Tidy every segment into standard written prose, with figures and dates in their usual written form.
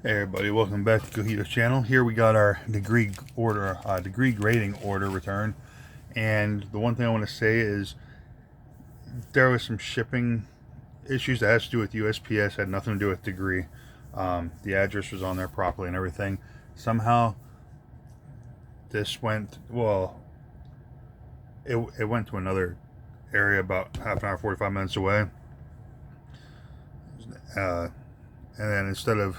Hey everybody, welcome back to Cogito channel. Here we got our degree grading order return, and the one thing I want to say is there was some shipping issues that has to do with USPS, had nothing to do with degree. The address was on there properly and everything. Somehow this went, well, it went to another area about half an hour, 45 minutes away, and then instead of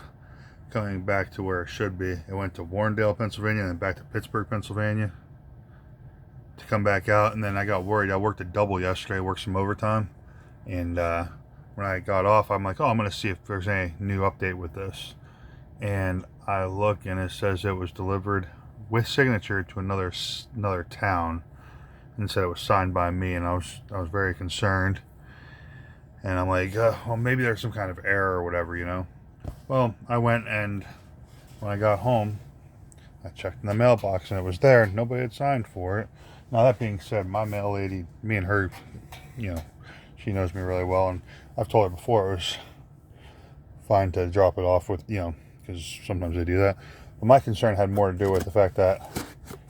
coming back to where it should be, it went to Warrendale, Pennsylvania, and then back to Pittsburgh, Pennsylvania to come back out. And then I got worried. I worked a double yesterday, worked some overtime, and when I got off, I'm like, oh, I'm going to see if there's any new update with this. And I look, and it says it was delivered with signature to another town, and said it was signed by me. And I was very concerned. And I'm like, well, maybe there's some kind of error or whatever, you know. Well, I went, and when I got home, I checked in the mailbox and it was there. Nobody had signed for it. Now, that being said, my mail lady, me and her, you know, she knows me really well, and I've told her before it was fine to drop it off with, you know, because sometimes they do that. But my concern had more to do with the fact that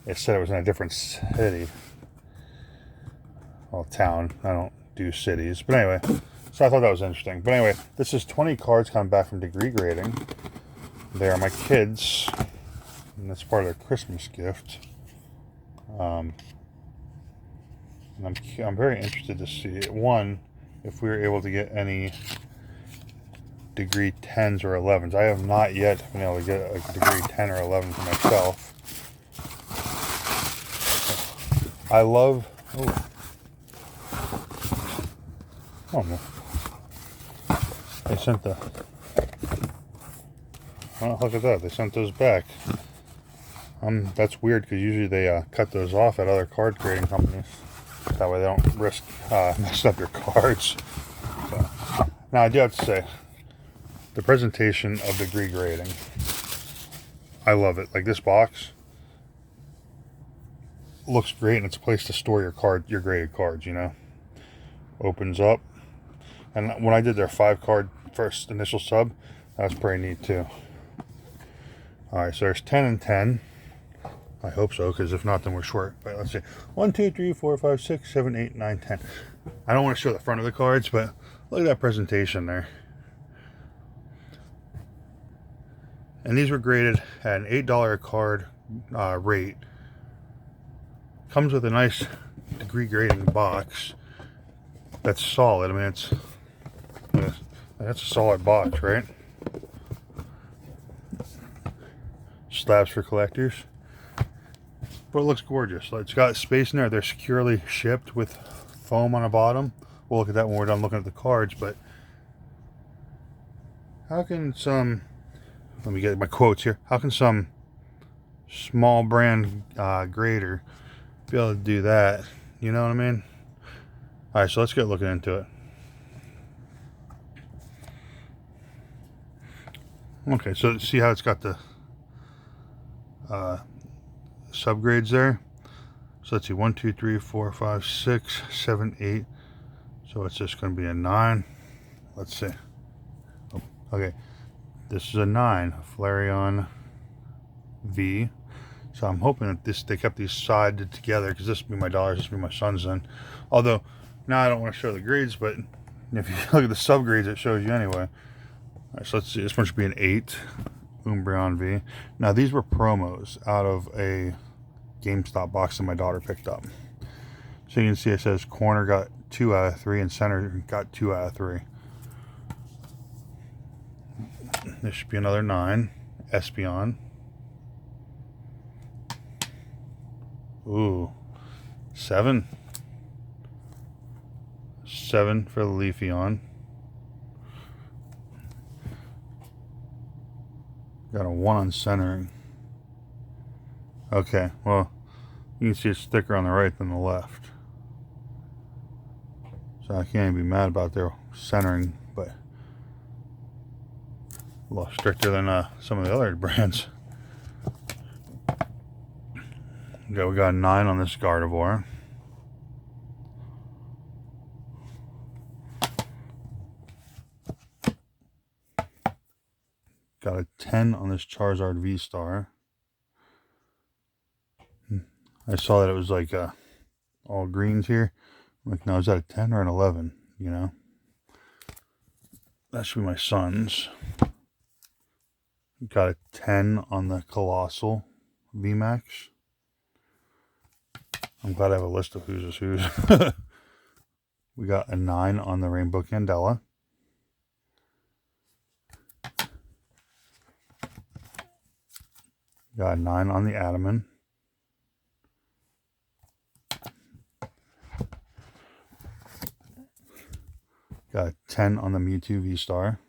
it said it was in a different city. Well, town. I don't do cities. But anyway, so I thought that was interesting. But anyway, this is 20 cards coming back from degree grading. They are my kids, and that's part of their Christmas gift. And I'm very interested to see, one, if we were able to get any degree 10s or 11s. I have not yet been able to get a degree 10 or 11 for myself. I love... Oh no. They sent the... Oh, look at that. They sent those back. That's weird, because usually they cut those off at other card grading companies. That way they don't risk messing up your cards. So, now, I do have to say, the presentation of degree grading, I love it. Like, this box looks great, and it's a place to store your graded cards, you know. Opens up. And when I did their 5-card first initial sub, that was pretty neat too. Alright, so there's 10 and 10. I hope so, because if not, then we're short. But let's see. 1, 2, 3, 4, 5, 6, 7, 8, 9, 10. I don't want to show the front of the cards, but look at that presentation there. And these were graded at an $8 a card rate. Comes with a nice degree grading box. That's solid. I mean, that's a solid box, right? Slabs for collectors. But it looks gorgeous. It's got space in there. They're securely shipped with foam on the bottom. We'll look at that when we're done looking at the cards. But how can some... Let me get my quotes here. How can some small brand grader be able to do that? You know what I mean? Alright, so let's get looking into it. Okay, so see how it's got the subgrades there? So let's see, 1, 2, 3, 4, 5, 6, 7, 8. So it's just going to be a 9. Let's see. Oh, okay, this is a 9, Flareon V. So I'm hoping that they kept these sided together, because this will be my dollars, this will be my son's then. Although, now I don't want to show the grades, but if you look at the subgrades, it shows you anyway. Alright, so let's see, this one should be an 8, Umbreon V. Now, these were promos out of a GameStop box that my daughter picked up. So you can see it says corner got 2 out of 3 and center got 2 out of 3. This should be another 9, Espeon. Ooh, 7. 7 for the Leafeon. Got a 1 on centering. Okay, well, you can see it's thicker on the right than the left. So I can't even be mad about their centering, but a lot stricter than some of the other brands. Okay, we got a 9 on this Gardevoir. Got a 10 on this Charizard V-Star. I saw that it was like all greens here. I'm like, no, is that a 10 or an 11? You know? That should be my son's. Got a 10 on the Colossal VMAX. I'm glad I have a list of who's is who's. We got a 9 on the Rainbow Candela. Got a 9 on the Adaman. Got a 10 on the Mewtwo V-Star.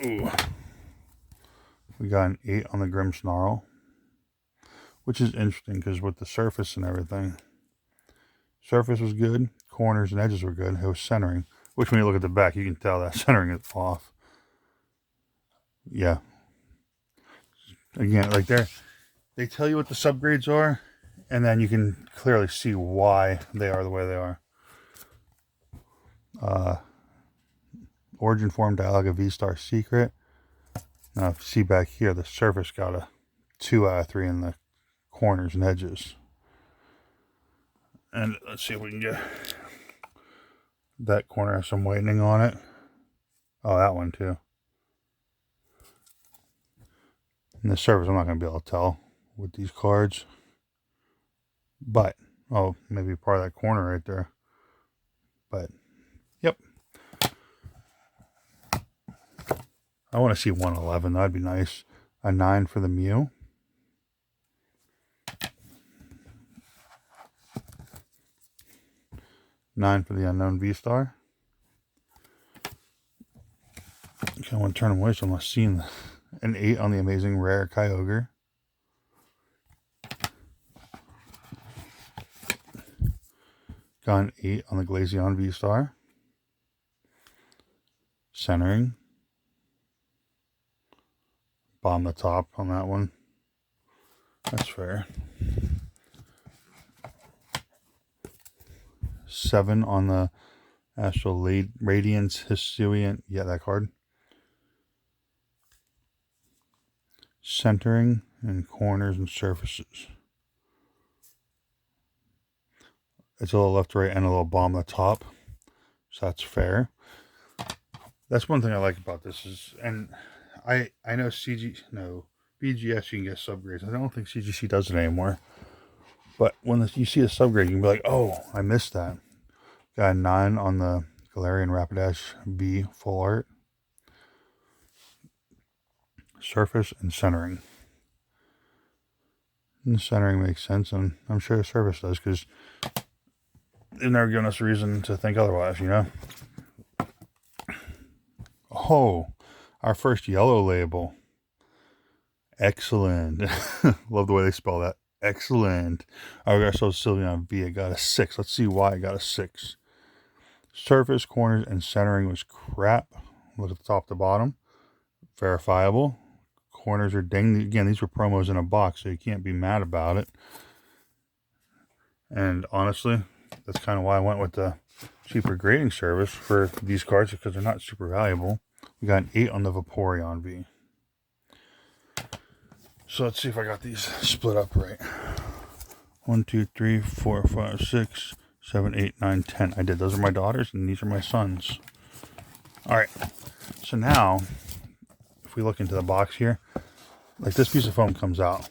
Ooh. We got an 8 on the Grimmsnarl, which is interesting because with the surface and everything, surface was good, corners and edges were good. It was centering, which when you look at the back, you can tell that centering is off. Yeah. Again, like they tell you what the subgrades are, and then you can clearly see why they are the way they are. Origin Form Dialga V-Star Secret. Now, if you see back here, the surface got a 2 out of 3 in the corners and edges. And let's see if we can get that corner has some whitening on it. Oh, that one too. And the surface, I'm not going to be able to tell with these cards. But, oh, maybe part of that corner right there. But, yep. I want to see 111. That'd be nice. A 9 for the Mew. Nine for the Unknown V-Star. Okay, I want to turn them away so I'm not seeing an 8 on the Amazing Rare Kyogre. Got an 8 on the Glaceon V-Star. Centering. Bomb the top on that one. That's fair. 7 on the Astral Radiance Hisuian. Yeah, that card. Centering and corners and surfaces. It's a little left to right and a little bomb at the top. So that's fair. That's one thing I like about this is, and I know BGS you can get subgrades. I don't think CGC does it anymore. But when you see a subgrade, you can be like, oh, I missed that. Got a 9 on the Galarian Rapidash V full art. Surface and centering. And the centering makes sense, and I'm sure the surface does, because they've never given us a reason to think otherwise, you know? Oh, our first yellow label. Excellent. Love the way they spell that. Excellent. I got ourselves Sylveon V. I got a 6. Let's see why I got a 6. Surface, corners, and centering was crap. Look at the top to bottom. Verifiable. Corners are dinged. Again, these were promos in a box, so you can't be mad about it. And honestly, that's kind of why I went with the cheaper grading service for these cards, because they're not super valuable. We got an 8 on the Vaporeon V. So let's see if I got these split up right. 1, 2, 3, 4, 5, 6, 7, 8, 9, 10. I did. Those are my daughters, and these are my sons. All right. So now, if we look into the box here, like this piece of foam comes out,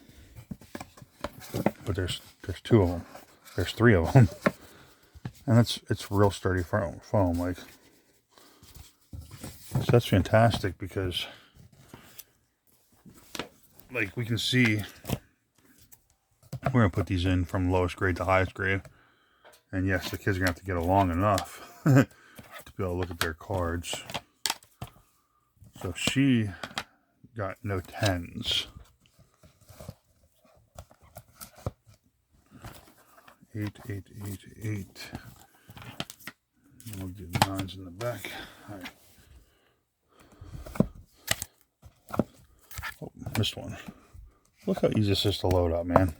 but there's 2 of them. There's 3 of them, and it's real sturdy foam. Like, so that's fantastic because, like, we can see we're gonna put these in from lowest grade to highest grade, and yes, the kids are gonna have to get along enough to be able to look at their cards. So she got no 10s. 8, 8, 8, 8. We'll do 9s in the back. All right. Oh, missed one. Look how easy this is to load up, man.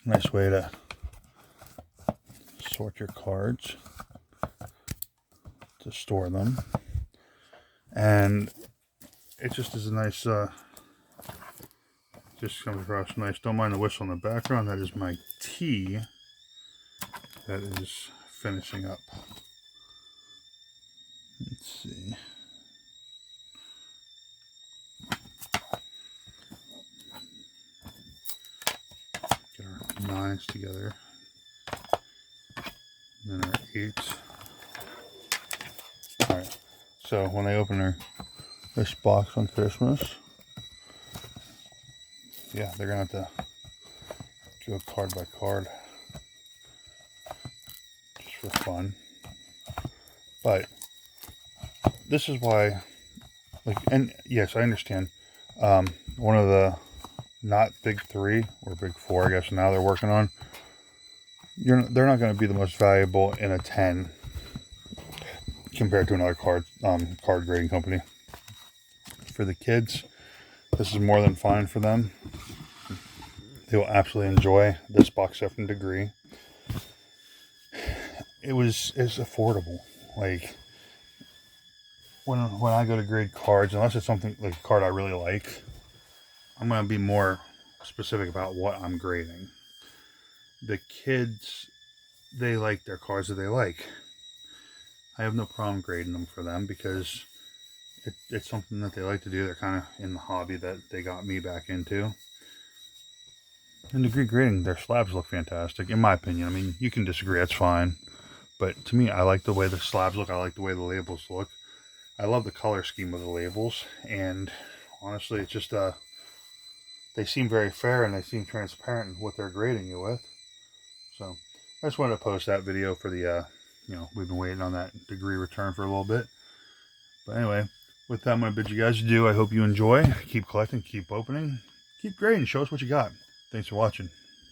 Nice way to sort your cards. to store them. And it just is a nice, just comes across nice. Don't mind the whistle in the background. That is my tea that is finishing up. Let's see. Get our 9s together. And then our 8s. Alright, so when they open this box on Christmas, yeah, they're going to have to go card by card. Just for fun. But this is why, like, and yes, I understand. One of the not big 3 or big 4, I guess now they're working on. They're not going to be the most valuable in a 10 compared to another card grading company. For the kids, this is more than fine for them. They will absolutely enjoy this box set from Degree. It's affordable. Like, when I go to grade cards, unless it's something like a card I really like, I'm going to be more specific about what I'm grading. The kids, they like their cards that they like. I have no problem grading them for them because it's something that they like to do. They're kind of in the hobby that they got me back into. And Degree grading, their slabs look fantastic, in my opinion. I mean, you can disagree, that's fine. But to me, I like the way the slabs look. I like the way the labels look. I love the color scheme of the labels. And honestly, it's just, they seem very fair and they seem transparent in what they're grading you with. So I just wanted to post that video for the, we've been waiting on that Degree return for a little bit. But anyway, with that, I'm going to bid you guys adieu. I hope you enjoy. Keep collecting, keep opening, keep grading. Show us what you got. Thanks for watching.